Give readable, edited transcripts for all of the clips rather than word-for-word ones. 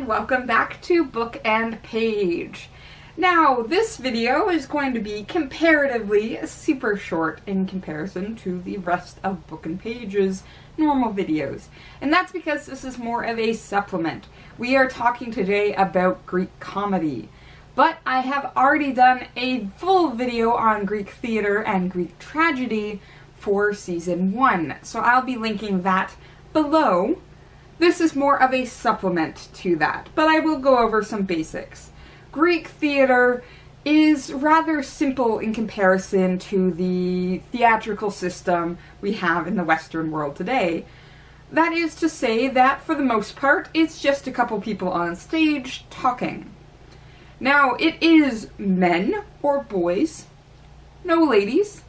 and welcome back to Book and Page. Now, this video is going to be comparatively super short in comparison to the rest of Book and Page's normal videos, and that's because this is more of a supplement. We are talking today about Greek comedy, but I have already done a full video on Greek theater and Greek tragedy for Season 1, so I'll be linking that below. This is more of a supplement to that, but I will go over some basics. Greek theater is rather simple in comparison to the theatrical system we have in the Western world today. That is to say that, for the most part, it's just a couple people on stage talking. Now, it is men or boys, no ladies,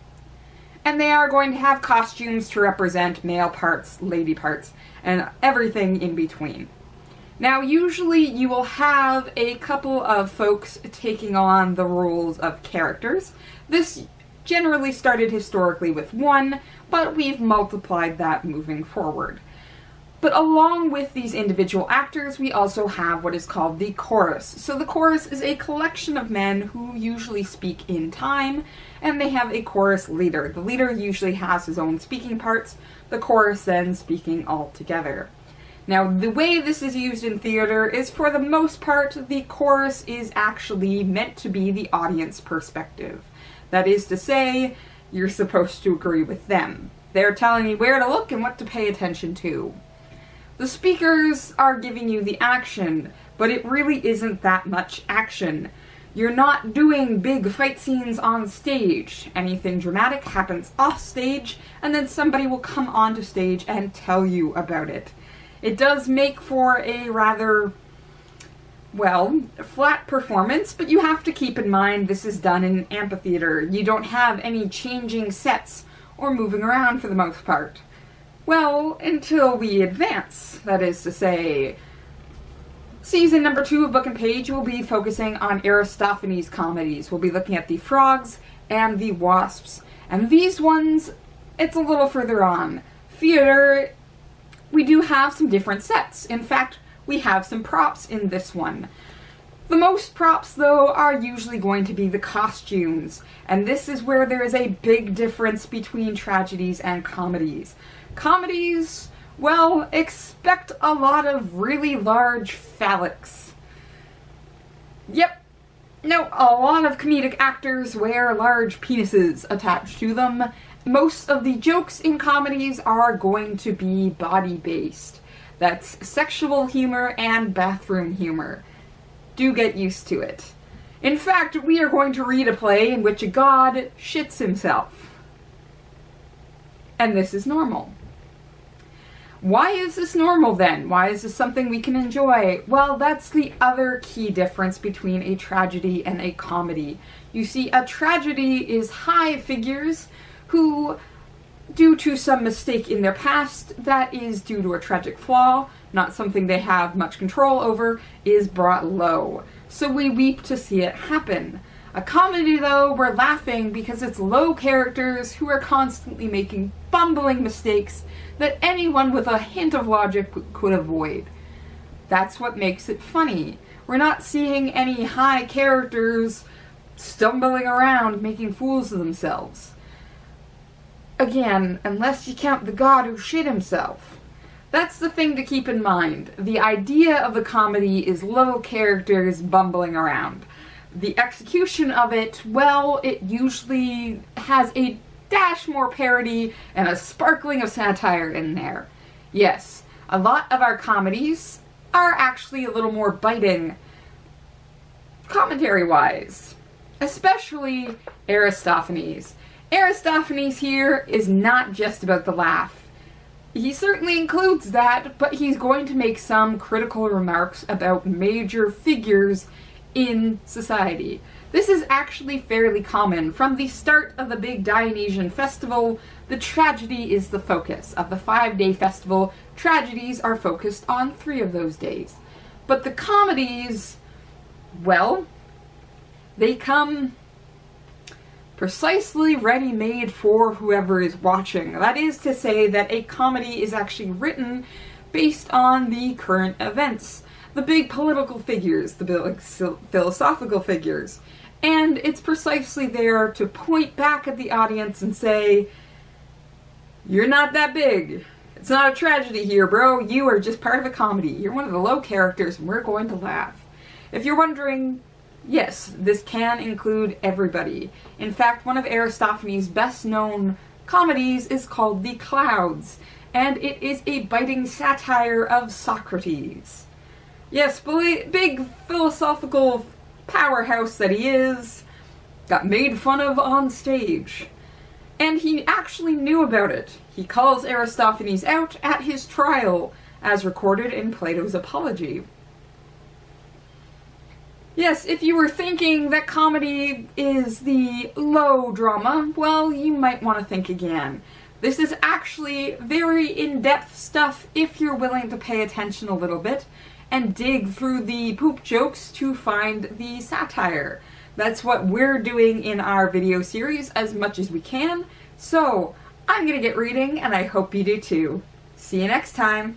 and they are going to have costumes to represent male parts, lady parts, and everything in between. Now, usually you will have a couple of folks taking on the roles of characters. This generally started historically with one, but we've multiplied that moving forward. But along with these individual actors, we also have what is called the chorus. So the chorus is a collection of men who usually speak in time, and they have a chorus leader. The leader usually has his own speaking parts, the chorus then speaking all together. Now, the way this is used in theater is, for the most part, the chorus is actually meant to be the audience perspective. That is to say, you're supposed to agree with them. They're telling you where to look and what to pay attention to. The speakers are giving you the action, but it really isn't that much action. You're not doing big fight scenes on stage. Anything dramatic happens off stage, and then somebody will come onto stage and tell you about it. It does make for a rather, well, flat performance, but you have to keep in mind this is done in an amphitheater. You don't have any changing sets or moving around for the most part. Well, until we advance. That is to say, Season number 2 of Book and Page will be focusing on Aristophanes comedies. We'll be looking at the Frogs and the Wasps. And these ones, it's a little further on. Theater, we do have some different sets. In fact, we have some props in this one. The most props, though, are usually going to be the costumes. And this is where there is a big difference between tragedies and comedies. Comedies, well, expect a lot of really large phallics. Yep. No, a lot of comedic actors wear large penises attached to them. Most of the jokes in comedies are going to be body-based. That's sexual humor and bathroom humor. Do get used to it. In fact, we are going to read a play in which a god shits himself. And this is normal. Why is this normal then? Why is this something we can enjoy? Well, that's the other key difference between a tragedy and a comedy. You see, a tragedy is high figures who, due to some mistake in their past that is due to a tragic flaw, not something they have much control over, is brought low. So we weep to see it happen. A comedy, though, we're laughing because it's low characters who are constantly making bumbling mistakes that anyone with a hint of logic could avoid. That's what makes it funny. We're not seeing any high characters stumbling around making fools of themselves. Again, unless you count the god who shit himself. That's the thing to keep in mind. The idea of the comedy is low characters bumbling around. The execution of it, well, it usually has a dash more parody and a sparkling of satire in there. Yes, a lot of our comedies are actually a little more biting, commentary-wise. Especially Aristophanes. Aristophanes here is not just about the laugh. He certainly includes that, but he's going to make some critical remarks about major figures in society. This is actually fairly common. From the start of the big Dionysian festival, the tragedy is the focus. Of the 5-day festival, tragedies are focused on 3 of those days. But the comedies, well, they come precisely ready-made for whoever is watching. That is to say that a comedy is actually written based on the current events. the big political figures, the big philosophical figures. And it's precisely there to point back at the audience and say, you're not that big. It's not a tragedy here, bro. You are just part of a comedy. You're one of the low characters, and we're going to laugh. If you're wondering, yes, this can include everybody. In fact, one of Aristophanes' best-known comedies is called The Clouds, and it is a biting satire of Socrates. Yes, big philosophical powerhouse that he is, got made fun of on stage. And he actually knew about it. He calls Aristophanes out at his trial, as recorded in Plato's Apology. Yes, if you were thinking that comedy is the low drama, well, you might want to think again. This is actually very in-depth stuff if you're willing to pay attention a little bit and dig through the poop jokes to find the satire. That's what we're doing in our video series as much as we can. So, I'm gonna get reading, and I hope you do too. See you next time!